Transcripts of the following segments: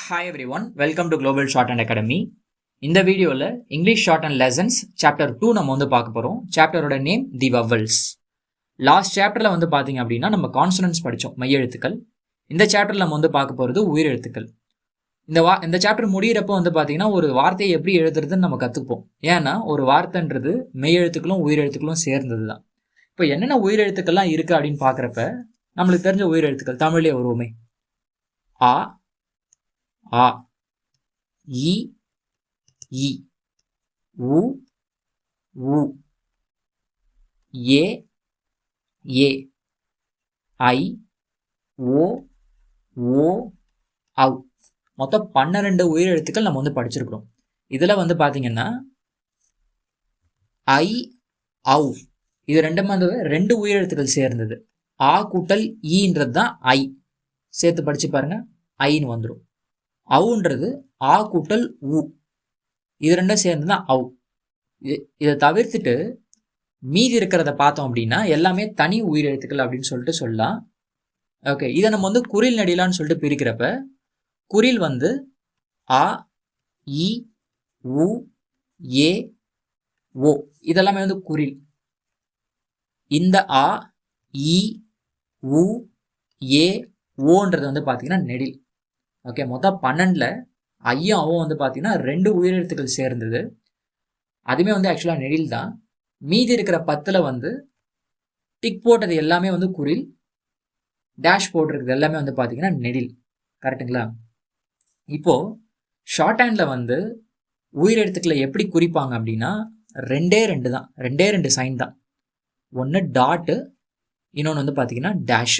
Hi everyone, welcome to Global Shorthand Academy. இந்த வீடியோவில் English short and lessons chapter 2 நம்ம வந்து பார்க்க போகிறோம். சாப்டரோட நேம் தி வவல்ஸ். லாஸ்ட் சாப்டரில் வந்து பார்த்தீங்க அப்படின்னா நம்ம கான்சனன்ஸ் படித்தோம், மெய்யெழுத்துக்கள். இந்த சாப்டரில் நம்ம வந்து பார்க்க போகிறது உயிரெழுத்துக்கள். இந்த சாப்டர் முடிகிறப்போ வந்து பார்த்தீங்கன்னா ஒரு வார்த்தையை எப்படி எழுதுறதுன்னு நம்ம கற்றுப்போம். ஏன்னா ஒரு வார்த்தைன்றது மெய்யெழுத்துக்களும் உயிரெழுத்துக்களும் சேர்ந்தது தான். இப்போ என்னென்ன உயிரெழுத்துக்கள்லாம் இருக்குது அப்படின்னு பார்க்குறப்ப நம்மளுக்கு தெரிஞ்ச உயிரெழுத்துக்கள் தமிழ்லேயே வருவோமே. ஆ, ஆ, இ, இ, உ, உ, ஏ, ஏ, ஐ, ஓ, ஓ, அவ். மொத்தம் 12 உயிரெழுத்துக்கள் நம்ம வந்து படிச்சிருக்கிறோம். இதில் வந்து பார்த்தீங்கன்னா ஐ, அவ் இது ரெண்டும் வந்து 2 உயிரெழுத்துக்கள் சேர்ந்தது. ஆ கூட்டல் ஈன்றது தான் ஐ. சேர்த்து படிச்சு பாருங்க, ஐன்னு வந்துடும். அவுன்றது ஆ கூட்டல் உ, இது ரெண்டும் சேர்ந்து தான் அவ். இதை தவிர்த்துட்டு மீதி இருக்கிறத பார்த்தோம் அப்படின்னா எல்லாமே தனி உயிரெழுத்துக்கள் அப்படின்னு சொல்லிட்டு சொல்லலாம். ஓகே, இதை நம்ம வந்து குறில் நெடிலான்னு சொல்லிட்டு பிரிக்கிறப்ப குறில் வந்து ஆ, இ, உ, ஏ, ஓ இதெல்லாமே வந்து குறில். இந்த ஆ, இ, உ, ஏ, ஓன்றது வந்து பார்த்தீங்கன்னா நெடில். ஓகே, மொத்தம் 12ல் ஐயும் அவும் வந்து பார்த்தீங்கன்னா 2 உயிரெழுத்துக்கள் சேர்ந்தது. அதுவுமே வந்து ஆக்சுவலாக நெடில் தான். மீதி இருக்கிற 10ல் வந்து டிக் போட்டது எல்லாமே வந்து குறில், டேஷ் போட்டிருக்கிறது எல்லாமே வந்து பார்த்தீங்கன்னா நெடில். கரெக்டுங்களா? இப்போது ஷார்ட் ஹேண்டில் வந்து உயிரெழுத்துக்களை எப்படி குறிப்பாங்க அப்படின்னா 2 தான், 2 சைன் தான். ஒன்று டாட்டு, இன்னொன்று வந்து பார்த்தீங்கன்னா டேஷ்.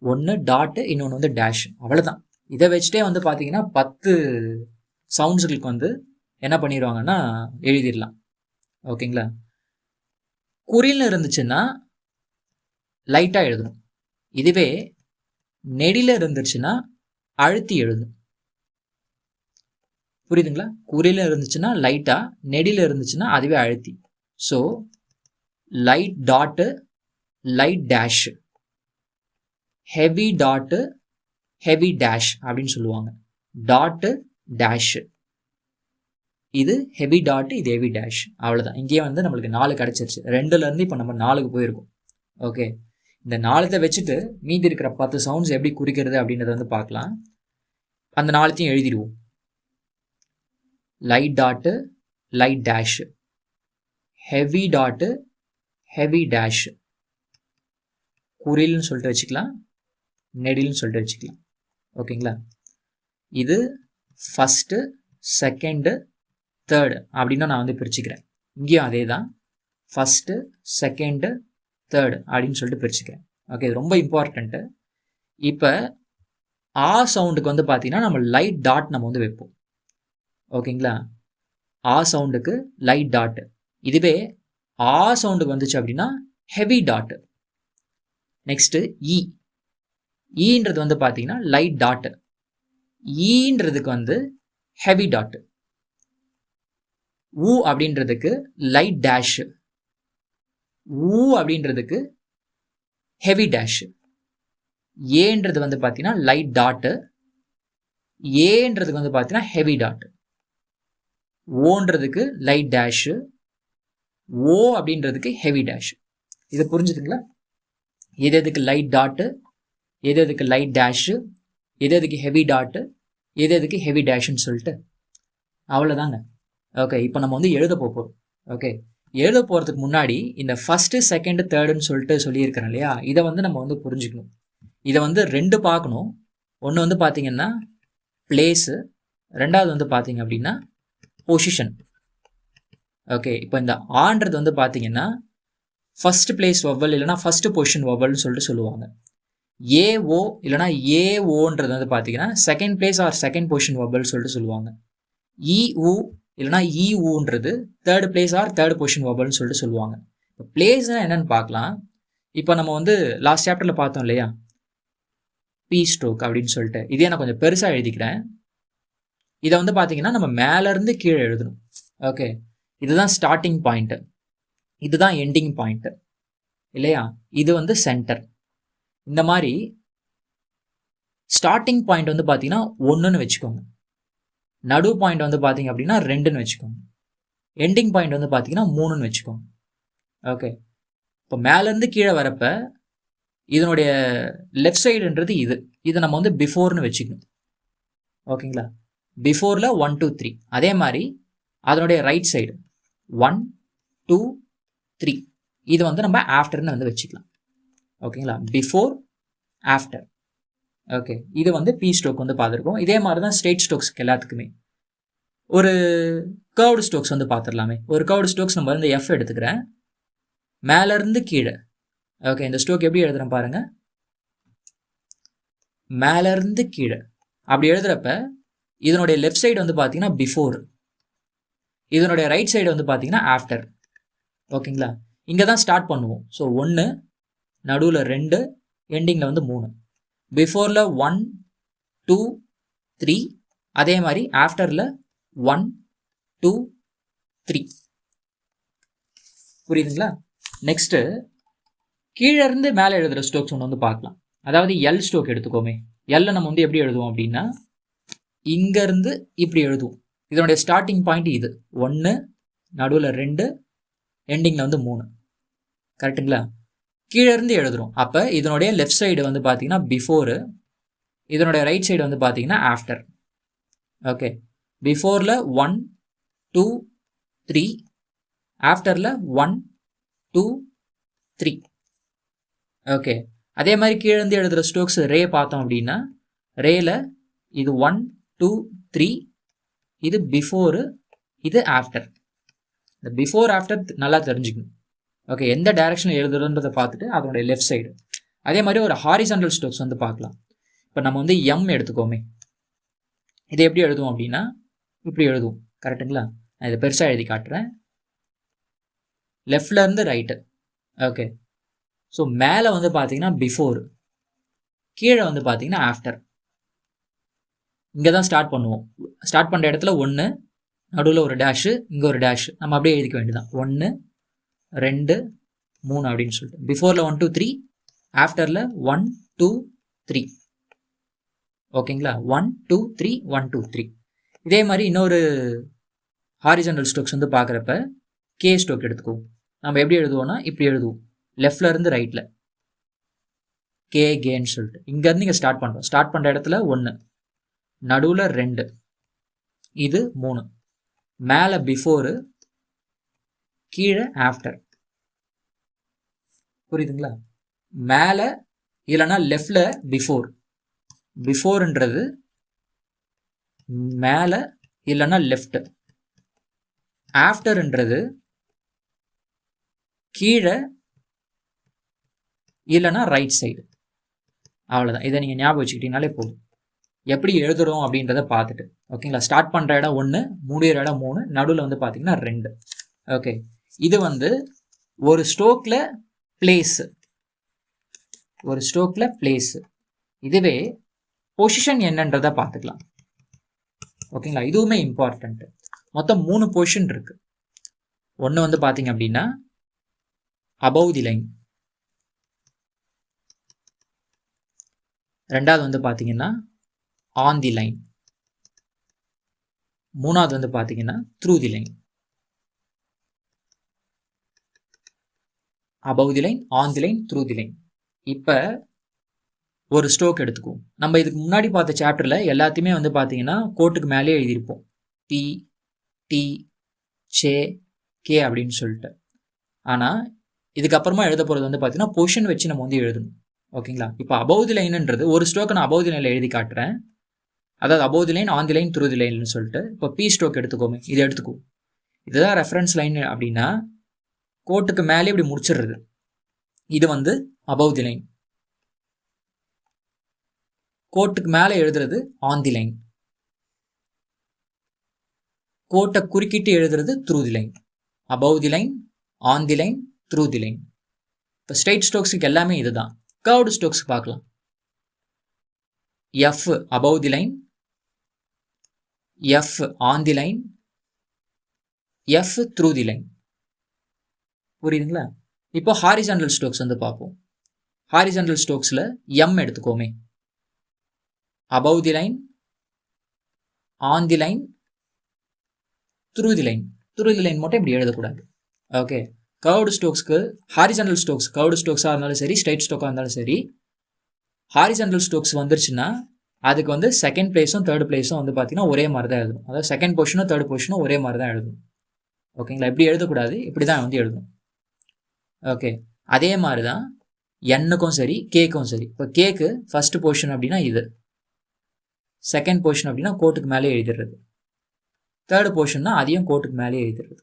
ஒன்று டாட்டு, இன்னொன்று வந்து டேஷ். அவ்வளோதான். இதை வச்சுட்டே வந்து பார்த்தீங்கன்னா 10 சவுண்ட்ஸுகளுக்கு வந்து என்ன பண்ணிடுவாங்கன்னா எழுதிடலாம். ஓகேங்களா? குறில்னு இருந்துச்சுன்னா லைட்டாக எழுதணும். இதுவே நெடில இருந்துச்சுன்னா அழுத்தி எழுதணும். புரியுதுங்களா? குறில இருந்துச்சுன்னா லைட்டாக, நெடில இருந்துச்சுன்னா அதுவே அழுத்தி. So light dot, light dash, heavy dot, heavy dash அப்படின்னு சொல்லுவாங்க. டாட்டு, டேஷ், இது ஹெவி டாட்டு, இது ஹெவி டேஷ். அவ்வளோதான். இங்கேயே வந்து நம்மளுக்கு 4 கிடச்சிருச்சு. 2லேருந்து இப்போ நம்ம 4க்கு போயிருக்கோம். ஓகே, இந்த 4த்தை வச்சுட்டு மீதி இருக்கிற 10 சவுண்ட்ஸ் எப்படி குறிக்கிறது அப்படின்றத வந்து பார்க்கலாம். அந்த 4த்தையும் எழுதிடுவோம். Light dot, light dash, heavy dot, heavy dash, குறில்னு சொல்லிட்டு வச்சுக்கலாம், நெடில்னு சொல்லிட்டு வச்சுக்கலாம். ஓகேங்களா? இது ஃபஸ்ட்டு, செகண்டு, தேர்டு அப்படின்னு நான் வந்து பிரிச்சுக்கிறேன். இங்கேயும் அதே தான், ஃபஸ்ட்டு, செகண்டு, தேர்டு அப்படின்னு சொல்லிட்டு பிரிச்சுக்கிறேன். ஓகே, இது ரொம்ப இம்பார்ட்டண்ட்டு. இப்போ ஆ சவுண்டுக்கு வந்து பார்த்தீங்கன்னா நம்ம லைட் டாட் நம்ம வந்து வைப்போம். ஓகேங்களா? ஆ சவுண்டுக்கு லைட் டாட்டு. இதுவே ஆ சவுண்டுக்கு வந்துச்சு அப்படின்னா ஹெவி டாட்டு. நெக்ஸ்ட்டு இ, ஈன்றது வந்து பார்த்தீங்கன்னா லைட் டாட்டு. ஈன்றதுக்கு வந்து ஹெவி டாட்டு. ஊ அப்படின்றதுக்கு லைட் டேஷ். ஊ அப்படின்றதுக்கு ஹெவி டேஷ். ஏன்றது வந்து பார்த்தீங்கன்னா லைட் டாட்டு. ஏன்றதுக்கு வந்து பார்த்தீங்கன்னா ஹெவி டாட்டு. ஓன்றதுக்கு லைட் டேஷு, ஓ அப்படின்றதுக்கு ஹெவி டேஷ். இது புரிஞ்சுதுங்களா? எது எதுக்கு லைட் டாட்டு, எது எதுக்கு லைட் டேஷு, எது எதுக்கு ஹெவி டாட்டு, எது எதுக்கு ஹெவி டேஷ்னு சொல்லிட்டு அவ்வளோதாங்க. ஓகே, இப்போ நம்ம வந்து எழுத போகிறோம். ஓகே, எழுத போகிறதுக்கு முன்னாடி இந்த ஃபஸ்ட்டு, செகண்டு, தேர்டுன்னு சொல்லிட்டு சொல்லியிருக்கிறேன் இல்லையா, இதை வந்து நம்ம வந்து புரிஞ்சுக்கணும். இதை வந்து 2 பார்க்கணும். ஒன்று வந்து பார்த்தீங்கன்னா பிளேஸு, ரெண்டாவது வந்து பார்த்தீங்க அப்படின்னா பொசிஷன். ஓகே, இப்போ இந்த ஆன்றது வந்து பார்த்தீங்கன்னா ஃபஸ்ட் பிளேஸ் வவ்வல் இல்லைனா ஃபஸ்ட்டு பொசிஷன் வவ்வல்னு சொல்லிட்டு சொல்லுவாங்க. ஏஓ இல்லைனா ஏஓன்றது வந்து பார்த்தீங்கன்னா second place or second position வவ்வல்னு சொல்லிட்டு சொல்லுவாங்க. இஉ இல்லைனா இஊன்றது third place or third position வவ்வல்னு சொல்லிட்டு சொல்லுவாங்க. இப்போ பிளேஸ்னால் என்னென்னு பார்க்கலாம். இப்போ நம்ம வந்து லாஸ்ட் சாப்டரில் பார்த்தோம் இல்லையா, பி ஸ்ட்ரோக் அப்படின்னு சொல்லிட்டு, இதே நான் கொஞ்சம் பெருசாக எழுதிக்கிறேன். இதை வந்து பார்த்தீங்கன்னா நம்ம மேலேருந்து கீழே எழுதணும். ஓகே, இதுதான் ஸ்டார்டிங் பாயிண்ட்டு, இதுதான் எண்டிங் பாயிண்ட்டு இல்லையா, இது வந்து சென்டர். இந்த மாதிரி ஸ்டார்டிங் பாயிண்ட் வந்து பார்த்தீங்கன்னா 1ன்னு வச்சுக்கோங்க. நடு பாயிண்ட் வந்து பார்த்தீங்க அப்படின்னா 2ன்னு வச்சுக்கோங்க. எண்டிங் பாயிண்ட் வந்து பார்த்தீங்கன்னா 3ன்னு வச்சுக்கோங்க. ஓகே, இப்போ மேலேருந்து கீழே வரப்ப இதனுடைய லெஃப்ட் சைடுன்றது இது நம்ம வந்து பிஃபோர்னு வச்சுக்கணும். ஓகேங்களா, பிஃபோரில் 1 2 3. அதே மாதிரி அதனுடைய ரைட் சைடு 1 2 3 இது வந்து நம்ம ஆஃப்டர்னு வந்து வச்சுக்கலாம். ஓகேங்களா, பிஃபோர் ஆஃப்டர். ஓகே, இது வந்து பி ஸ்ட்ரோக் வந்து பார்த்துருக்கோம். இதே மாதிரி தான் ஸ்ட்ரெயிட் ஸ்ட்ரோக்ஸ்க்கு எல்லாத்துக்குமே. ஒரு கர்வ்டு ஸ்ட்ரோக்ஸ் வந்து பார்த்துடலாமே. ஒரு கர்வ்டு ஸ்ட்ரோக்ஸ் நம்ம வந்து எஃப் எடுத்துக்கிறேன், மேலேருந்து கீழே. ஓகே, இந்த ஸ்ட்ரோக் எப்படி எழுதுறேன் பாருங்க, மேலேருந்து கீழே அப்படி எழுதுறப்ப இதனுடைய லெஃப்ட் சைடு வந்து பார்த்தீங்கன்னா பிஃபோர், இதனுடைய ரைட் சைடு வந்து பார்த்தீங்கன்னா ஆஃப்டர். ஓகேங்களா, இங்கே தான் ஸ்டார்ட் பண்ணுவோம். ஸோ 1, நடுவில் 2, எண்டிங்கில் வந்து 3. பிஃபோரில் 1 2 3, அதே மாதிரி ஆஃப்டரில் 1 2 3. புரியுதுங்களா? நெக்ஸ்ட்டு கீழே இருந்து மேலே எழுதுகிற ஸ்ட்ரோக்ஸ் ஒன்று வந்து பார்க்கலாம். அதாவது எல் ஸ்ட்ரோக் எடுத்துக்கோமே. எல்ல நம்ம வந்து எப்படி எழுதுவோம் அப்படின்னா, இங்கேருந்து இப்படி எழுதுவோம். இதனுடைய ஸ்டார்டிங் பாயிண்ட் இது 1, நடுவில் 2, எண்டிங்கில் வந்து 3. கரெக்டுங்களா? கீழே இருந்து எழுதுறோம். அப்போ இதனுடைய லெஃப்ட் சைடு வந்து பார்த்தீங்கன்னா பிஃபோரு, இதனுடைய ரைட் சைடு வந்து பார்த்தீங்கன்னா ஆஃப்டர். ஓகே, பிஃபோரில் 1 2 3, ஆஃப்டரில் 1 2 3. ஓகே, அதே மாதிரி கீழேருந்து எழுதுகிற ஸ்ட்ரோக்ஸ் ரே பார்த்தோம் அப்படின்னா, ரேல இது 1 2 3, இது பிஃபோரு, இது ஆஃப்டர். இந்த பிஃபோர் ஆஃப்டர் நல்லா தெரிஞ்சுக்கணும். ஓகே, எந்த டைரக்ஷனில் எழுதுறதுன்றதை பார்த்துட்டு அதனுடைய லெஃப்ட் சைடு. அதே மாதிரி ஒரு ஹாரிசான்டல் ஸ்ட்ரோக்ஸ் வந்து பார்க்கலாம். இப்போ நம்ம வந்து எம் எடுத்துக்கோமே. இதை எப்படி எழுதுவோம் அப்படின்னா, இப்படி எழுதுவோம். கரெக்டுங்களா? நான் இதை பெருசாக எழுதி காட்டுறேன். லெஃப்ட்ல இருந்து ரைட்டு. ஓகே, ஸோ மேலே வந்து பார்த்தீங்கன்னா பிஃபோர், கீழே வந்து பார்த்தீங்கன்னா ஆஃப்டர். இங்கே தான் ஸ்டார்ட் பண்ணுவோம். ஸ்டார்ட் பண்ணுற இடத்துல 1, நடுவில் ஒரு டேஷு, இங்கே ஒரு டேஷ். நம்ம அப்படியே எழுதிக்க வேண்டியதான். 1 2 3 அப்படின்னு சொல்லிட்டு. பிஃபோரில் 1 2 3, ஆஃப்டரில் 1 2 3. ஓகேங்களா, 1 2 3 1 2 3. இதே மாதிரி இன்னொரு ஹாரிசான்டல் ஸ்ட்ரோக்ஸ் வந்து பார்க்குறப்ப கே ஸ்ட்ரோக் எடுத்துக்குவோம். நம்ம எப்படி எழுதுவோம்னா, இப்படி எழுதுவோம். லெஃப்ட்ல இருந்து ரைட்டில் கே கேன்னு சொல்லிட்டு. இங்கேருந்து இங்கே ஸ்டார்ட் பண்ணுறோம். ஸ்டார்ட் பண்ணுற இடத்துல 1, நடுவில் 2, இது 3. மேலே பிஃபோரு, கீழே ஆஃப்டர். புரியுதுங்களா? மேலே இல்லைன்னா லெஃப்டில் பிஃபோர், பிஃபோர்ன்றது மேலே இல்லைன்னா லெஃப்ட், ஆஃப்டர்ன்றது கீழே இல்லைன்னா ரைட் சைடு. அவ்வளோதான். இதை நீங்கள் ஞாபகம் வச்சுக்கிட்டீங்கனாலே போதும். எப்படி எழுதுறோம் அப்படின்றத பார்த்துட்டு. ஓகேங்களா, ஸ்டார்ட் பண்ணுற இடம் 1, முடிகிற இடம் 3, நடுவில் வந்து பார்த்தீங்கன்னா 2. ஓகே, இது வந்து ஒரு ஸ்ட்ரோக்கில் பிளேஸு, ஒரு ஸ்ட்ரோக்கில் பிளேஸு. இதுவே பொசிஷன் என்னன்றதை பார்த்துக்கலாம். ஓகேங்களா, இதுவுமே இம்பார்ட்டன்ட்டு. மொத்தம் 3 பொசிஷன் இருக்கு. ஒன்று வந்து பார்த்தீங்க அப்படின்னா அபவ் தி லைன், ரெண்டாவது வந்து பார்த்தீங்கன்னா ஆன் தி லைன், மூணாவது வந்து பார்த்தீங்கன்னா through the line. Above the line, on the line, through the line. இப்போ ஒரு ஸ்ட்ரோக் எடுத்துக்குவோம். நம்ம இதுக்கு முன்னாடி பார்த்த சாப்டரில் எல்லாத்தையுமே வந்து பார்த்தீங்கன்னா கோட்டுக்கு மேலே எழுதியிருப்போம். பி டி சே கே அப்படின்னு சொல்லிட்டு. ஆனால் இதுக்கப்புறமா எழுத போகிறது வந்து பார்த்தீங்கன்னா பொசிஷன் வச்சு நம்ம வந்து எழுதணும். ஓகேங்களா, இப்போ அபவ் தி லைன்ன்றது ஒரு ஸ்ட்ரோக்கை நான் அபவ் தி லைனில் எழுதி காட்டுறேன். அதாவது above the line, on the line, through the லைன்னு சொல்லிட்டு. இப்போ பி ஸ்ட்ரோக் எடுத்துக்கோமே, இதை எடுத்துக்குவோம். இதுதான் ரெஃபரன்ஸ் லைன் அப்படின்னா கோட்டுக்கு மேலே இப்படி முடிச்சிடுறது. இது வந்து அபவ் தி லைன். கோட்டுக்கு மேலே எழுதுறது ஆன் தி லைன். கோட்டை குறுக்கிட்டு எழுதுறது through the line. Above the line, on the line, through the line. இப்போ ஸ்ட்ரைட் ஸ்ட்ரோக்ஸுக்கு எல்லாமே இதுதான். கர்வ்டு ஸ்ட்ரோக்ஸ் பார்க்கலாம். F above the line, F on the line, F through the line. புரியுதுங்களா? இப்போ ஹாரிசான்டல் ஸ்ட்ரோக்ஸ் வந்து பார்ப்போம். ஹாரிசான்டல் ஸ்ட்ரோக்ஸில் எம் எடுத்துக்கோமே. above the line, on the line, through the line. through the line மட்டும் இப்படி எழுதக்கூடாது. ஓகே, கர்வ்டு ஸ்ட்ரோக்ஸ்க்கு ஹாரிசான்டல் ஸ்ட்ரோக்ஸ், கர்வ்டு ஸ்ட்ரோக்ஸாக இருந்தாலும் சரி, ஸ்ட்ரைட் ஸ்ட்ரோக்காக இருந்தாலும் சரி, ஹாரிசான்டல் ஸ்ட்ரோக்ஸ் வந்துருச்சுன்னா அதுக்கு வந்து செகண்ட் பிளேஸும் தேர்ட் பிளேஸும் வந்து பார்த்தீங்கன்னா ஒரே மாதிரி தான் எழுதணும். அதாவது செகண்ட் பொசிஷனும் தேர்ட் பொசிஷனும் ஒரே மாதிரி தான் எழுதணும். ஓகேங்களா, இப்படி எழுதக்கூடாது, இப்படி தான் வந்து எழுதணும். ஓகே, அதே மாதிரி தான் என்னுக்கும் சரி கேக்கும் சரி. இப்போ கேக்கு ஃபர்ஸ்ட் பொசிஷன் அப்படின்னா இது, செகண்ட் பொசிஷன் அப்படின்னா கோட்டுக்கு மேலே எழுதிடுறது, தேர்ட் பொசிஷன்னா அதையும் கோட்டுக்கு மேலே எழுதிடுறது.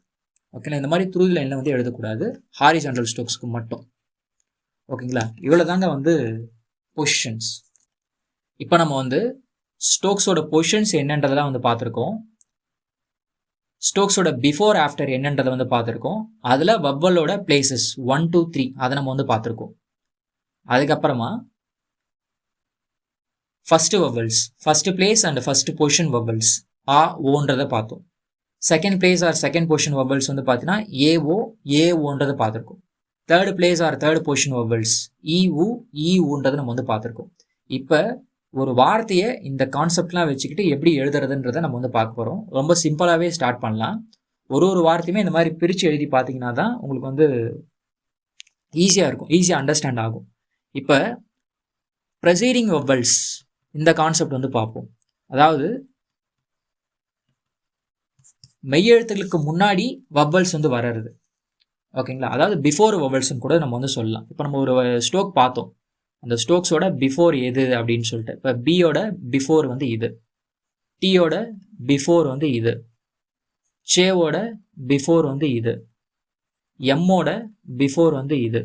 ஓகேங்களா, இந்த மாதிரி த்ரூ லைனில் வந்து எழுதக்கூடாது, ஹாரிசான்டல் ஸ்ட்ரோக்ஸ்க்கு மட்டும். ஓகேங்களா, இவ்வளோ தாங்க வந்து பொசிஷன்ஸ். இப்போ நம்ம வந்து ஸ்டோக்ஸோட பொசிஷன்ஸ் என்னன்றதெல்லாம் வந்து பார்த்துருக்கோம். ஸ்டோக்ஸோட பிஃபோர் ஆஃப்டர் என்னன்றதை வந்து பார்த்துருக்கோம். அதில் வவ்வலோட பிளேசஸ் 1 2 3 அதை நம்ம வந்து பார்த்துருக்கோம். அதுக்கப்புறமா first vowels, first place and first position vowels ஆ ஓன்றதை பார்த்தோம். Second place or second position vowels வந்து பார்த்தீங்கன்னா ஏஓ ஏஓன்றதை பார்த்துருக்கோம். Third place or third position vowels இஉ இஉன்றதை நம்ம வந்து பார்த்துருக்கோம். இப்போ ஒரு வார்த்தையை இந்த கான்செப்ட்லாம் வச்சுக்கிட்டு எப்படி எழுதுறதுன்றதை நம்ம வந்து பார்க்க போகிறோம். ரொம்ப சிம்பிளாகவே ஸ்டார்ட் பண்ணலாம். ஒரு வார்த்தையுமே இந்த மாதிரி பிரித்து எழுதி பார்த்தீங்கன்னா தான் உங்களுக்கு வந்து ஈஸியாக இருக்கும், ஈஸியாக அண்டர்ஸ்டாண்ட் ஆகும். இப்போ ப்ரெசீடிங் வவ்வல்ஸ் இந்த கான்செப்ட் வந்து பார்ப்போம். அதாவது மெய்யெழுத்துகளுக்கு முன்னாடி வவ்வல்ஸ் வந்து வர்றது. ஓகேங்களா, அதாவது பிஃபோர் வவ்வல்ஸ்ன்னு கூட நம்ம வந்து சொல்லலாம். இப்போ நம்ம ஒரு ஸ்ட்ரோக் பார்த்தோம், அந்த ஸ்ட்ரோக்ஸோட பிஃபோர் எது அப்படின்னு சொல்லிட்டு. இப்போ பியோட பிஃபோர் வந்து இது, டியோட பிஃபோர் வந்து இது, சேவோட பிஃபோர் வந்து இது, எம்மோட பிஃபோர் வந்து இது,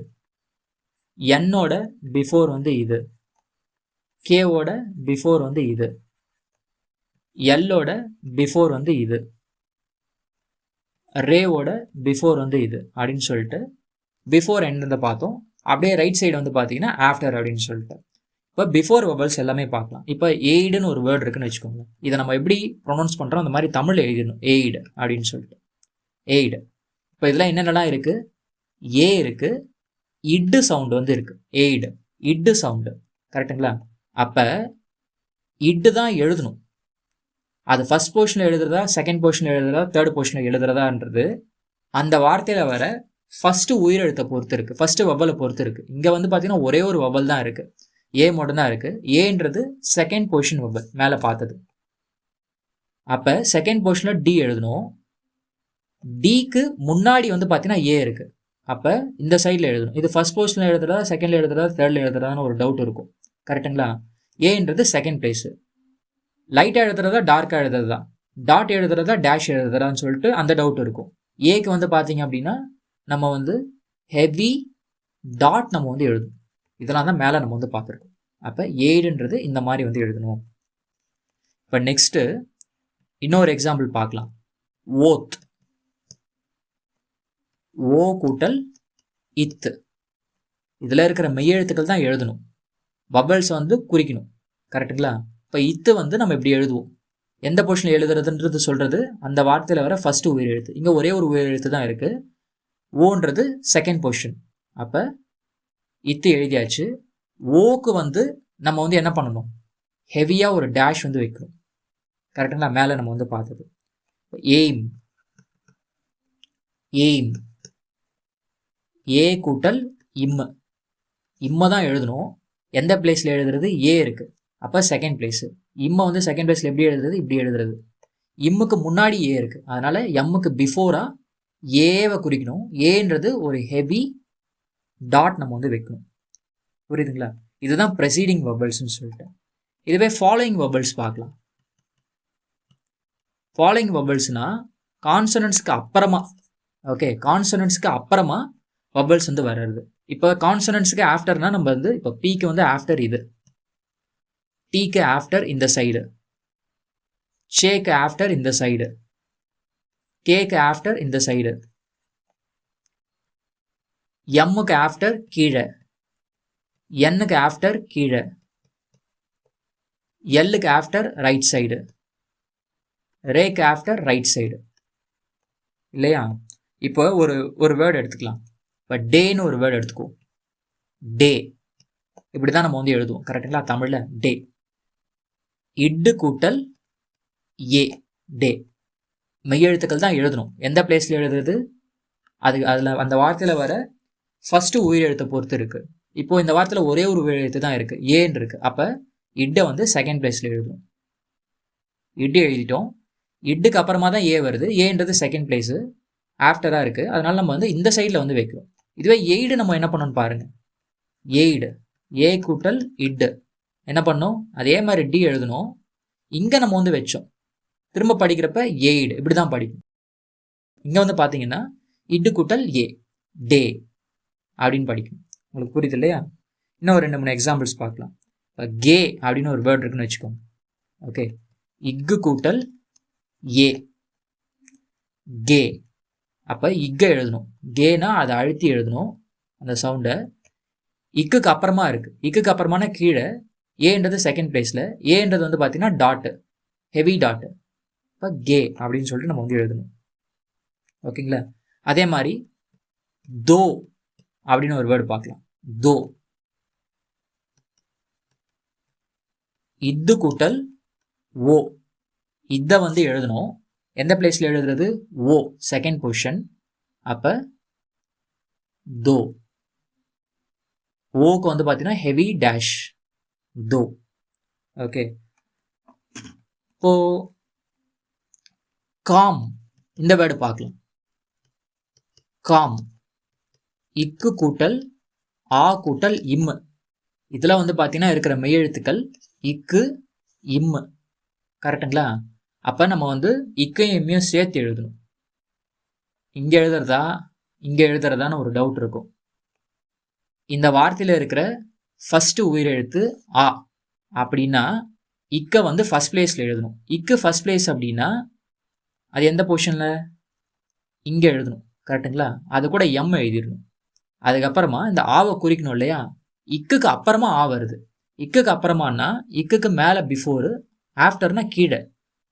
என்னோட பிஃபோர் வந்து இது, கேவோட பிஃபோர் வந்து இது, எல்லோட பிஃபோர் வந்து இது, ரேவோட பிஃபோர் வந்து இது அப்படின்னு சொல்லிட்டு பிஃபோர் என்னதை பார்த்தோம். அப்படியே ரைட் சைடு வந்து பார்த்தீங்கன்னா ஆஃப்டர் அப்படின்னு சொல்லிட்டு. இப்போ பிஃபோர் வவ்வல்ஸ் எல்லாமே பார்க்கலாம். இப்போ எய்டுன்னு ஒரு வேர்டு இருக்குன்னு வச்சுக்கோங்க. இதை நம்ம எப்படி ப்ரொனவுன்ஸ் பண்ணுறோம் அந்த மாதிரி தமிழ் எழுதிடணும், எய்டு அப்படின்னு சொல்லிட்டு. எய்டு. இப்போ இதெல்லாம் என்னென்னலாம் இருக்குது, ஏ இருக்குது, இட்டு சவுண்டு வந்து இருக்குது, எய்டு இட்டு சவுண்டு. கரெக்டுங்களா? அப்போ இட்டு தான் எழுதணும். அது ஃபர்ஸ்ட் பொசிஷனில் எழுதுறதா, செகண்ட் பொசிஷனில் எழுதுறதா, தேர்ட் பொசிஷனில் எழுதுறதான்றது அந்த வார்த்தையில் வர ஃபர்ஸ்ட் உயிரெழுத்தை பொறுத்து இருக்குது, ஃபர்ஸ்ட் வவ்வலை பொறுத்து இருக்குது. இங்கே வந்து பார்த்தீங்கன்னா ஒரே ஒரு வவ்வல் தான் இருக்குது, ஏ மட்டும் தான் இருக்குது. ஏன்றது செகண்ட் பொசிஷன் வவ்வல் மேலே பார்த்தது. அப்போ செகண்ட் பொசிஷனில் டி எழுதணும். டிக்கு முன்னாடி வந்து பார்த்தீங்கன்னா ஏ இருக்குது. அப்போ இந்த சைடில் எழுதணும். இது ஃபர்ஸ்ட் பொசிஷனில் எழுதுறதா, செகண்டில் எழுதுறதா, தேர்டில் எழுதுறதான்னு ஒரு டவுட் இருக்கும். கரெக்டுங்களா? ஏன்றது செகண்ட் பிளேஸு. லைட்டாக எழுதுறதா டார்க்காக எழுதுறதா, டாட் எழுதுறதா டேஷ் எழுதுறதான்னு சொல்லிட்டு அந்த டவுட் இருக்கும். ஏக்கு வந்து பார்த்தீங்க அப்படின்னா நம்ம வந்து ஹெவி டாட் நம்ம வந்து எழுதணும். இதெல்லாம் தான் மேலே நம்ம வந்து பார்த்துருக்கோம். அப்போ ஏடுன்றது இந்த மாதிரி வந்து எழுதணும். இப்போ நெக்ஸ்ட்டு இன்னொரு எக்ஸாம்பிள் பார்க்கலாம். ஓத், ஓ கூட்டல் இத்து. இதில் இருக்கிற மெய்யெழுத்துக்கள் தான் எழுதணும், வவ்வல்ஸ் வந்து குறிக்கணும். கரெக்டுங்களா? இப்போ இத்து வந்து நம்ம இப்படி எழுதுவோம். எந்த பொசிஷனில் எழுதுறதுன்றது சொல்கிறது அந்த வார்த்தையில் வர ஃபர்ஸ்ட் உயிர் எழுத்து. இங்கே ஒரே ஒரு உயிர் எழுத்து தான் இருக்குது, ஓன்றது செகண்ட் பொசிஷன். அப்போ இத்து எழுதியாச்சு. ஓக்கு வந்து நம்ம வந்து என்ன பண்ணணும், ஹெவியாக ஒரு டேஷ் வந்து வைக்கணும். கரெக்டுங்களா? மேலே நம்ம வந்து பார்த்தது. எய்ம், எய்ம், ஏ கூட்டல் இம்மு. இம்மை தான் எழுதணும். எந்த பிளேஸில் எழுதுறது, ஏ இருக்குது, அப்போ செகண்ட் பிளேஸு. இம்மை வந்து செகண்ட் பிளேஸில் எப்படி எழுதுறது, இப்படி எழுதுறது. இம்முக்கு முன்னாடி ஏ இருக்குது, அதனால் எம்முக்கு பிஃபோராக ஏவை குறிக்கணும். ஏன்றது ஒரு ஹெவி டாட் நம்ம வந்து வைக்கணும். புரியுதுங்களா? இதுதான் ப்ரெசீடிங் வவ்வல்ஸ்ன்னு சொல்லிட்டு. இதுவே ஃபாலோயிங் வவ்வல்ஸ் பார்க்கலாம். ஃபாலோயிங் வவ்வல்ஸ்னா கான்சனன்ட்ஸ்க்கு அப்புறமா, ஓகே, கான்சனன்ட்ஸ்க்கு அப்புறமா வவ்வல்ஸ் வந்து வர்றது. இப்போ கான்சனன்ட்ஸ்க்கு ஆஃப்டர்னா நம்ம வந்து இப்போ பிக்கு வந்து ஆஃப்டர் இது, டீக்கு ஆஃப்டர் இந்த சைடு, ஷேக்கு ஆஃப்டர் இந்த சைடு, கேக்கு ஆஃப்டர் இந்த சைடு, எம்முக்கு ஆஃப்டர் கீழே, என்னுக்கு ஆஃப்டர் கீழே, எல்லுக்கு ஆஃப்டர் ரைட் சைடு, ரேக்கு ஆஃப்டர் ரைட் சைடு. இல்லையா? இப்போ ஒரு வேர்டு எடுத்துக்கலாம். இப்போ டேன்னு ஒரு வேர்டு எடுத்துக்கோ. டே இப்படி தான் நம்ம வந்து எழுதுவோம். கரெக்டுங்களா? தமிழில் டே. இட்டு கூட்டல் ஏ டே. மெய்யெழுத்துக்கள் தான் எழுதணும். எந்த பிளேஸில் எழுதுறது? அதில் அந்த வார்த்தையில் வர ஃபஸ்ட்டு உயிரெழுத்தை பொறுத்து இருக்குது. இப்போது இந்த வார்த்தையில் ஒரே ஒரு உயிரெழுத்து தான் இருக்குது, ஏன்னு இருக்குது. அப்போ இட்டை வந்து செகண்ட் பிளேஸில் எழுதணும். இட்டு எழுதிட்டோம். இட்டுக்கு அப்புறமா தான் ஏ வருது. ஏன்றது செகண்ட் பிளேஸு ஆஃப்டராக இருக்குது. அதனால் நம்ம வந்து இந்த சைடில் வந்து வைக்கிறோம். இதுவே எய்டு நம்ம என்ன பண்ணணும்னு பாருங்கள். எய்டு ஏ கூட்டல் இட்டு என்ன பண்ணோம்? அதே மாதிரி டி எழுதணும். இங்கே நம்ம வந்து வச்சோம். திரும்ப படிக்கிறப்ப எய்டு இப்படி தான் படிக்கும். இங்கே வந்து பார்த்தீங்கன்னா இட்டு கூட்டல் ஏ டே அப்படின்னு படிக்கும். உங்களுக்கு புரியுது இல்லையா? இன்னும் ஒரு 2-3 எக்ஸாம்பிள்ஸ் பார்க்கலாம். இப்போ கே அப்படின்னு ஒரு வேர்ட் இருக்குன்னு வச்சுக்கோங்க. ஓகே, இக்கு கூட்டல் ஏ கே. அப்போ இக்க எழுதணும். கேனா அதை அழுத்தி எழுதணும் அந்த சவுண்டை. இக்குக்கு அப்புறமா இருக்குது. இக்குக்கு அப்புறமான கீழே ஏன்றது செகண்ட் பிளேஸில். ஏன்றது வந்து பார்த்தீங்கன்னா டாட்டு, ஹெவி டாட்டு. இப்போ கே அப்படின்னு சொல்லிட்டு நம்ம வந்து எழுதணும். ஓகேங்களா? அதே மாதிரி தோ அப்படின்னு ஒரு வேர்டு பார்க்கலாம். தோ இது கூட்டல் ஓ. இதை வந்து எழுதணும். எந்த பிளேஸில் எழுதுறது? ஓ செகண்ட் பொசிஷன். அப்போ தோ. ஓக்கு வந்து பார்த்தீங்கன்னா ஹெவி டேஷ் தோ. ஓகே, இப்போ காம் இந்த வேர்டு பார்க்கலாம். காம் இக்கு கூட்டல் ஆ கூட்டல் இம்மு. இதில் வந்து பார்த்தீங்கன்னா இருக்கிற மெய்யெழுத்துக்கள் இக்கு இம்மு. கரெக்டுங்களா? அப்போ நம்ம வந்து இக்கையும் இம்மையும் சேர்த்து எழுதணும். இங்கே எழுதுறதா இங்கே எழுதுறதான்னு ஒரு டவுட் இருக்கும். இந்த வார்த்தையில் இருக்கிற ஃபஸ்ட்டு உயிரெழுத்து ஆ அப்படின்னா இக்க வந்து ஃபஸ்ட் பிளேஸில் எழுதணும். இக்கு ஃபஸ்ட் பிளேஸ் அப்படின்னா அது எந்த பொசிஷனில்? இங்கே எழுதணும். கரெக்டுங்களா? அது கூட எம் எழுதிடணும். அதுக்கப்புறமா இந்த ஆவை குறிக்கணும் இல்லையா? இக்குக்கு அப்புறமா ஆ வருது. இக்குக்கு அப்புறமானா இக்குக்கு மேலே பிஃபோரு, ஆஃப்டர்னா கீழே.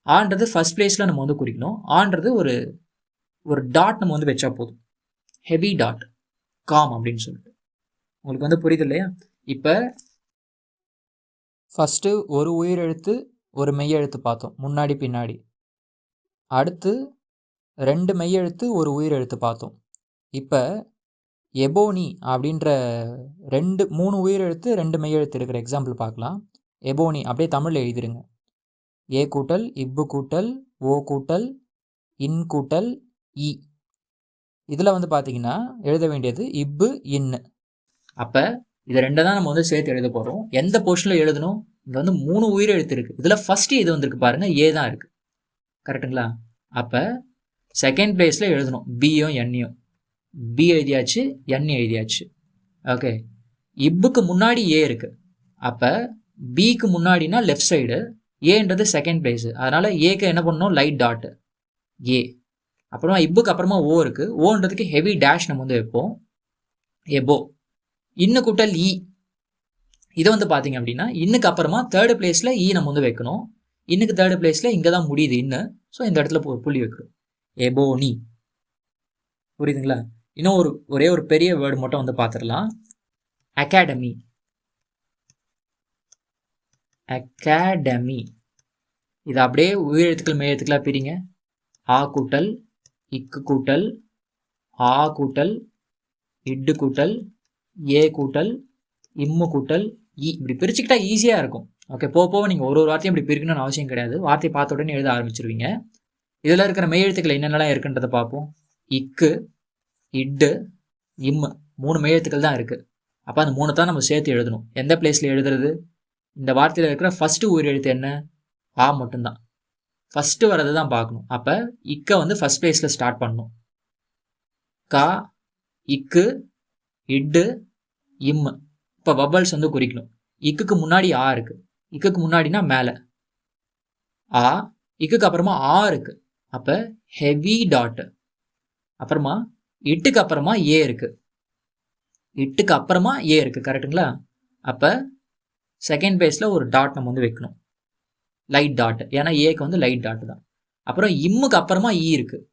ஆன்றது ஃபஸ்ட் பிளேஸில் நம்ம வந்து குறிக்கணும். ஆன்றது ஒரு டாட் நம்ம வந்து வச்சா போதும். ஹெவி டாட் காம் அப்படின்னு சொல்லிட்டு. உங்களுக்கு வந்து புரியுது இல்லையா? இப்போ ஃபஸ்ட்டு ஒரு உயிரெழுத்து ஒரு மெய்யெழுத்து பார்த்தோம், முன்னாடி பின்னாடி. அடுத்து 2 மெய்யெழுத்து ஒரு உயிரெழுத்து பார்த்தோம். இப்போ எபோனி அப்படின்ற 3 உயிரெழுத்து 2 மெய்யெழுத்து இருக்கிற எக்ஸாம்பிள் பார்க்கலாம். எபோனி அப்படியே தமிழில் எழுதிருங்க. ஏ கூட்டல் இப்பு கூட்டல் ஓ கூட்டல் இன் கூட்டல் இ. இதில் வந்து பார்த்தீங்கன்னா எழுத வேண்டியது இப்பு இன்னு. அப்போ இது 2 தான் நம்ம வந்து சேர்த்து எழுத போகிறோம். எந்த போர்ஷனில் எழுதணும்? இங்கே வந்து 3 உயிரெழுத்து இருக்குது. இதில் ஃபஸ்ட்டு இது வந்திருக்கு பாருங்கள், ஏ தான் இருக்குது. கரெக்டுங்களா? அப்போ செகண்ட் பிளேஸில் எழுதணும் பியும் எண்ணையும். பி எழுதியாச்சு, என் எழுதியாச்சு. ஓகே, இப்புக்கு முன்னாடி ஏ இருக்குது. அப்போ பிக்கு முன்னாடினா லெஃப்ட் சைடு, ஏன்றது செகண்ட் பிளேஸு. அதனால் ஏக்கு என்ன பண்ணணும்? லைட் டாட்டு ஏ. அப்புறமா இப்புக்கு அப்புறமா ஓ இருக்குது. ஓன்றதுக்கு ஹெவி டேஷ் நம்ம வந்து வைப்போம். எபோ. இன்னு கூட்டல் இ. இதை வந்து பார்த்தீங்க அப்படின்னா இன்னுக்கு அப்புறமா தேர்டு பிளேஸில் இ நம்ம வந்து வைக்கணும். இன்னுக்கு தேர்டு பிளேஸில் இங்கே தான் முடியுது இன்னு. ஸோ இந்த இடத்துல புள்ளி வைக்கிறோம். எபோனி. புரியுதுங்களா? இன்னும் ஒரே ஒரு பெரிய வேர்டு மட்டும் வந்து பார்த்துடலாம். அகாடமி. அகாடமி. இது அப்படியே உயிரெழுத்துக்கள் மெய்யெழுத்துக்களாக பிரிங்க. ஆ கூட்டல் இக்கு கூட்டல் ஆ கூட்டல் இட்டு கூட்டல் ஏ கூட்டல் இம்மு கூட்டல் இ. இப்படி பிரிச்சுக்கிட்டா ஈஸியாக இருக்கும். ஓகே, போக நீங்கள் ஒரு வார்த்தையும் இப்படி பிரிக்கணும்னு அவசியம் கிடையாது. வார்த்தையை பார்த்த உடனே எழுத ஆரம்பிச்சிருவீங்க. இதில் இருக்கிற மெய்யெழுத்துக்கள் என்னென்னலாம் இருக்குன்றதை பார்ப்போம். இக்கு இட்டு இம்மு 3 மெய்யெழுத்துக்கள் தான் இருக்குது. அப்போ அந்த 3 தான் நம்ம சேர்த்து எழுதணும். எந்த பிளேஸில் எழுதுறது? இந்த வார்த்தையில் இருக்கிற ஃபஸ்ட்டு உயிரெழுத்து என்ன? ஆ மட்டும்தான். ஃபஸ்ட்டு வரது தான் பார்க்கணும். அப்போ இக்க வந்து ஃபஸ்ட் பிளேஸில் ஸ்டார்ட் பண்ணணும். கா இக்கு இட்டு இம்மு. இப்போ வபல்ஸ் வந்து குறிக்கணும். இக்குக்கு முன்னாடி ஆ இருக்குது. இக்குக்கு முன்னாடினா மேலே ஆ. இக்குக்கு அப்புறமா ஆ இருக்குது. அப்போ ஹெவி டாட்டு. அப்புறமா இட்டுக்கு அப்புறமா ஏ இருக்குது. இட்டுக்கு அப்புறமா ஏ இருக்குது. கரெக்டுங்களா? அப்போ செகண்ட் பேஸில் ஒரு டாட் நம்ம வந்து வைக்கணும், லைட் டாட். ஏன்னா ஏக்கு வந்து லைட் டாட் தான். அப்புறம் இம்முக்கு அப்புறமா இ இருக்குது.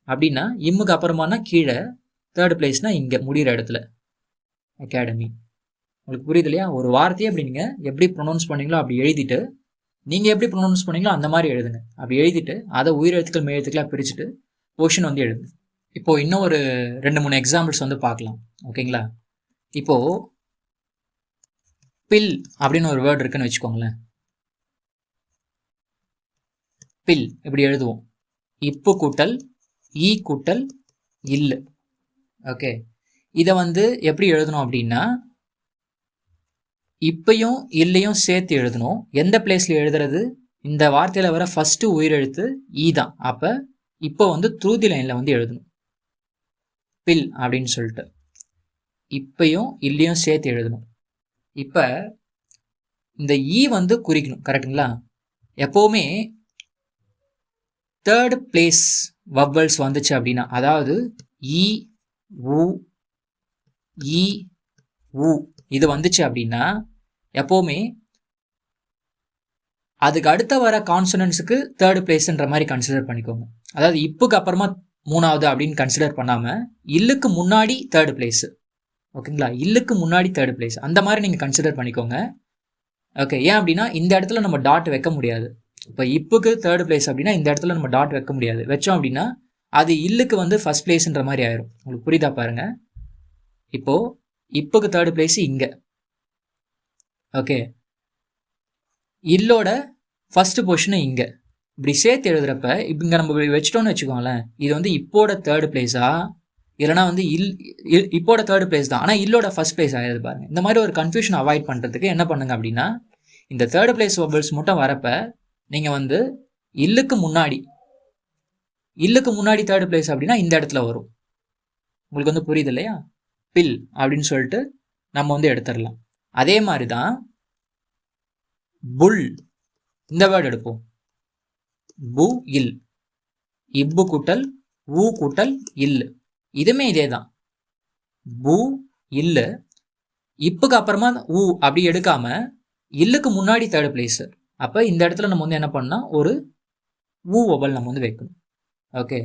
அப்படின்னா இம்முக்கு அப்புறமானா கீழே, தேர்டு பிளேஸ்னால் இங்கே முடிகிற இடத்துல அகாடமி. உங்களுக்கு புரியுது இல்லையா? ஒரு வார்த்தையை அப்படி நீங்கள் எப்படி ப்ரொனவுன்ஸ் பண்ணீங்களோ அப்படி எழுதிட்டு நீங்கள் எப்படி ப்ரொனவுன்ஸ் பண்ணீங்களோ அந்த மாதிரி எழுதுங்க. அப்படி எழுதிட்டு அதை உயிரெழுத்துக்கள் மெய்யெழுத்துக்களாக பிரிச்சுட்டு போர்ஷன் வந்து எழுதுங்க. இப்போது இன்னும் ஒரு 2-3 எக்ஸாம்பிள்ஸ் வந்து பார்க்கலாம். ஓகேங்களா? இப்போது பில் அப்படின்னு ஒரு வேர்டு இருக்குன்னு வச்சுக்கோங்களேன். பில் இப்படி எழுதுவோம். இப்பு கூட்டல் ஈ கூட்டல் இல்லு. ஓகே, இதை வந்து எப்படி எழுதணும் அப்படின்னா, இப்பையும் இல்லையும் சேர்த்து எழுதணும். எந்த பிளேஸ்ல எழுதுறது? இந்த வார்த்தையில வர ஃபர்ஸ்ட் உயிரெழுத்து ஈ தான். அப்ப இப்போ வந்து த்ரூ லைன்ல வந்து எழுதணும் பில் அப்படின்னு சொல்லிட்டு. இப்பையும் இல்லையும் சேர்த்து எழுதணும். இப்ப இந்த ஈ வந்து குறிக்கணும். கரெக்டுங்களா? எப்பவுமே தேர்ட் பிளேஸ் வவ்வல்ஸ் வந்துச்சு அப்படின்னா, அதாவது ஈ உ ஈ உ இது வந்துச்சு அப்படின்னா எப்போவுமே அதுக்கு அடுத்த வர கான்சனன்ஸுக்கு தேர்ட் பிளேஸ்ன்ற மாதிரி கன்சிடர் பண்ணிக்கோங்க. அதாவது இப்புக்கு அப்புறமா 3வது அப்படின்னு கன்சிடர் பண்ணாமல் இல்லுக்கு முன்னாடி தேர்ட் பிளேஸ். ஓகேங்களா? இல்லுக்கு முன்னாடி தேர்ட் பிளேஸ் அந்த மாதிரி நீங்கள் கன்சிடர் பண்ணிக்கோங்க. ஓகே, ஏன் அப்படின்னா இந்த இடத்துல நம்ம டாட் வைக்க முடியாது. இப்போ இப்புக்கு தேர்ட் பிளேஸ் அப்படின்னா இந்த இடத்துல நம்ம டாட் வைக்க முடியாது. வச்சோம் அப்படின்னா அது இல்லுக்கு வந்து ஃபர்ஸ்ட் பிளேஸ்ன்ற மாதிரி ஆயிரும். உங்களுக்கு புரியுதா பாருங்க. இப்போ இப்புக்கு தேர்ட் பிளேஸ் இங்க. ஓகே, இல்லோட ஃபர்ஸ்ட் பொசிஷன் இங்க. இப்படி சேர்த்து எழுதுறப்ப இங்க நம்ம வச்சுட்டோம்னு வச்சுக்கோங்களேன், இது வந்து இப்போட தேர்ட் பிளேஸா இல்லைனா வந்து இப்போட தேர்ட் பிளேஸ் தான், ஆனால் இல்லோட ஃபர்ஸ்ட் பிளேஸ் ஆயிடுது பாருங்க. இந்த மாதிரி ஒரு கன்ஃபியூஷன் அவாய்ட் பண்ணுறதுக்கு என்ன பண்ணுங்க அப்படின்னா, இந்த தேர்ட் பிளேஸ் வவ்வல்ஸ் மட்டும் வரப்ப நீங்கள் வந்து இல்லுக்கு முன்னாடி தேர்ட் பிளேஸ் அப்படின்னா இந்த இடத்துல வரும். உங்களுக்கு வந்து புரியுது இல்லையா? பில் அப்படின்னு சொல்லிட்டு நம்ம வந்து எடுத்துடலாம். அதே மாதிரி தான் புல் இந்த வேர்டு எடுப்போம். பு இல், இப்பு கூட்டல் ஊ கூட்டல் இல்லு. இதுமே இதே தான். பு இல்லு, இப்புக்கு அப்புறமா ஊ அப்படி எடுக்காம இல்லுக்கு முன்னாடி தேர்ட் பிளேஸ். அப்போ இந்த இடத்துல நம்ம வந்து என்ன பண்ணால் ஒரு ஊ வவல் நம்ம வந்து வைக்கணும். ஓகே,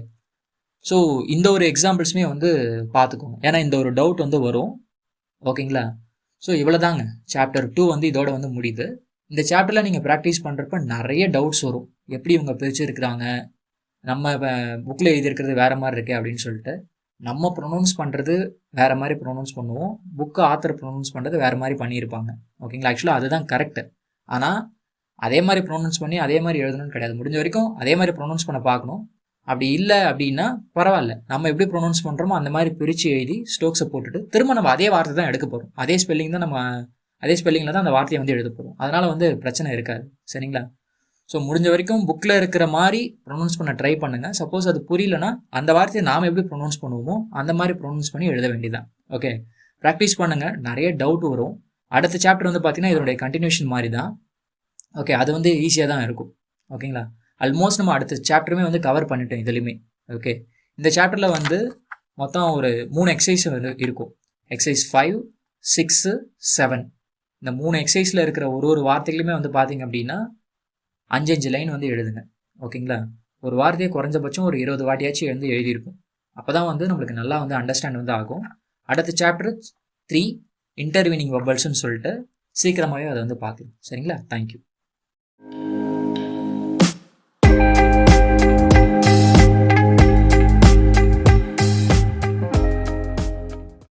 ஸோ இந்த ஒரு எக்ஸாம்பிள்ஸுமே வந்து பார்த்துக்கோங்க, ஏன்னா இந்த ஒரு டவுட் வந்து வரும். ஓகேங்களா? ஸோ இவ்வளோதாங்க, சாப்டர் 2 வந்து இதோட வந்து முடியுது. இந்த சாப்டரில் நீங்கள் ப்ராக்டிஸ் பண்ணுறப்ப நிறைய டவுட்ஸ் வரும். எப்படி இவங்க பிரிச்சுருக்குறாங்க, நம்ம புக்கில் எழுதியிருக்கிறது வேறு மாதிரி இருக்குது அப்படின்னு சொல்லிட்டு. நம்ம ப்ரொனவுன்ஸ் பண்ணுறது வேறு மாதிரி ப்ரொனவுன்ஸ் பண்ணுவோம், புக்கு ஆத்தர் ப்ரொனவுன்ஸ் பண்ணுறது வேறு மாதிரி பண்ணியிருப்பாங்க. ஓகேங்களா? ஆக்சுவலாக அதுதான் கரெக்டு. ஆனால் அதே மாதிரி ப்ரொனவுன்ஸ் பண்ணி அதே மாதிரி எழுதணும்னு கிடையாது. முடிஞ்ச வரைக்கும் அதே மாதிரி ப்ரொனவுன்ஸ் பண்ண பார்க்கணும். அப்படி இல்லை அப்படின்னா பரவாயில்ல, நம்ம எப்படி ப்ரொனவுன்ஸ் பண்ணுறோமோ அந்த மாதிரி பிரித்து எழுதி ஸ்டோக்ஸை போட்டுட்டு திரும்ப நம்ம அதே வார்த்தை தான் எடுக்க போகிறோம். அதே ஸ்பெல்லிங் தான், நம்ம அதே ஸ்பெல்லிங்கில் தான் அந்த வார்த்தையை வந்து எழுத போகிறோம். அதனால் வந்து பிரச்சனை இருக்காது. சரிங்களா? ஸோ முடிஞ்ச வரைக்கும் புக்கில் இருக்கிற மாதிரி ப்ரொனவுன்ஸ் பண்ண ட்ரை பண்ணுங்கள். சப்போஸ் அது புரியலன்னா அந்த வார்த்தையை நாம் எப்படி ப்ரொனவுன்ஸ் பண்ணுவோமோ அந்த மாதிரி ப்ரொனவுன்ஸ் பண்ணி எழுத வேண்டியதான். ஓகே, ப்ராக்டிஸ் பண்ணுங்கள். நிறைய டவுட் வரும். அடுத்த சாப்டர் வந்து பார்த்தீங்கன்னா இதனுடைய கண்டினியூஷன் மாதிரி தான். ஓகே, அது வந்து ஈஸியாக தான் இருக்கும். ஓகேங்களா? ஆல்மோஸ்ட் நம்ம அடுத்த சாப்டருமே வந்து கவர் பண்ணிட்டோம் இதுலையுமே. ஓகே, இந்த சாப்டரில் வந்து மொத்தம் ஒரு 3 எக்ஸசைஸ் வந்து இருக்கும். எக்ஸசைஸ் 5, 6, 7. இந்த 3 எக்ஸசைஸில் இருக்கிற ஒரு வார்த்தைகளுமே வந்து பார்த்தீங்க அப்படின்னா 5 லைன் வந்து எழுதுங்க. ஓகேங்களா? ஒரு வார்த்தையை குறைஞ்சபட்சம் ஒரு 20 வாட்டியாச்சும் எழுதியிருக்கும். அப்போ தான் வந்து நம்மளுக்கு நல்லா வந்து அண்டர்ஸ்டாண்ட் வந்து ஆகும். அடுத்த சாப்டர் 3 இன்டர்வீனிங் வவ்வல்ஸ்ன்னு சொல்லிட்டு சீக்கிரமாகவே அதை வந்து பார்க்கலாம். சரிங்களா? தேங்க்யூ.